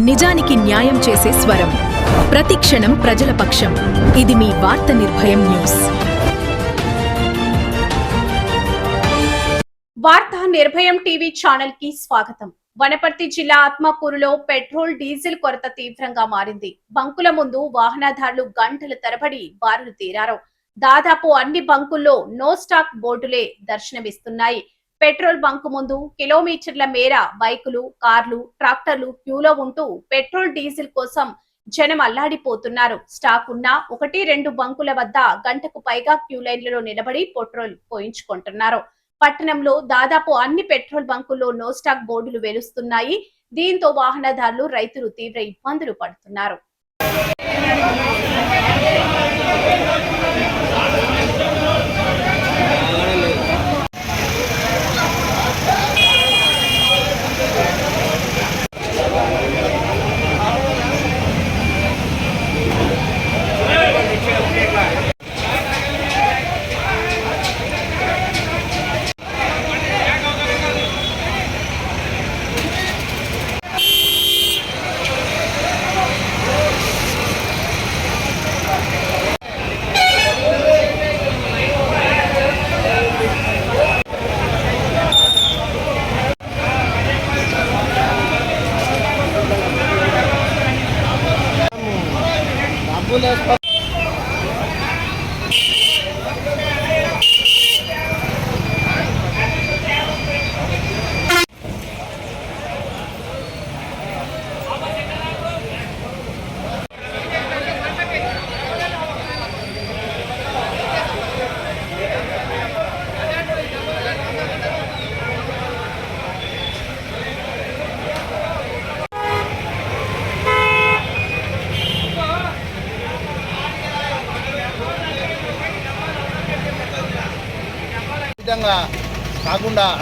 నిజానికి న్యాయం చేసే స్వరం. ప్రతిక్షణం ప్రజల పక్షం. ఇది మీ వార్త నిర్భయం న్యూస్. వార్త నిర్భయం టీవీ ఛానల్ కి స్వాగతం. వనపర్తి జిల్లా ఆత్మకూరులో పెట్రోల్ డీజిల్ కొరత తీవ్రంగా మారింది. బంకుల ముందు వాహనదారులు గంటల తరబడి బారులు తీరారు. దాదాపు అన్ని బంకుల్లో నో స్టాక్ బోర్డులే దర్శనమిస్తున్నాయి. పెట్రోల్ బంకు ముందు కిలోమీటర్ల మేర బైకులు, కార్లు, ట్రాక్టర్లు క్యూలో ఉంటూ పెట్రోల్ డీజిల్ కోసం జనం అల్లాడిపోతున్నారు. స్టాక్ ఉన్న 1-2 బంకుల వద్ద గంటకు పైగా క్యూ లైన్లలో నిలబడి పెట్రోల్ పోయించుకుంటున్నారు. పట్టణంలో దాదాపు అన్ని పెట్రోల్ బంకుల్లో నో స్టాక్ బోర్డులు వెలుస్తున్నాయి. దీంతో వాహనదారులు, రైతులు తీవ్ర ఇబ్బందులు పడుతున్నారు.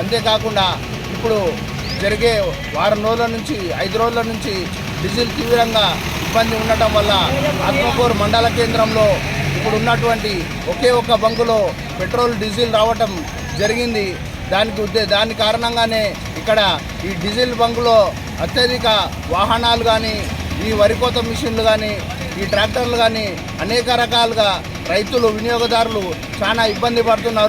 అంతేకాకుండా ఇప్పుడు జరిగే వారం రోజుల నుంచి 5 రోజుల నుంచి డీజిల్ తీవ్రంగా ఇబ్బంది ఉండటం వల్ల ఆత్మకూరు మండల కేంద్రంలో ఇప్పుడు ఉన్నటువంటి ఒకే ఒక్క బంకులో పెట్రోల్ డీజిల్ రావటం జరిగింది. దాని కారణంగానే ఇక్కడ ఈ డీజిల్ బంకులో అత్యధిక వాహనాలు కానీ, ఈ వరికోత మిషన్లు కానీ, ఈ ట్రాక్టర్లు కానీ అనేక రకాలుగా రైతులు, వినియోగదారులు చాలా ఇబ్బంది పడుతున్నారు.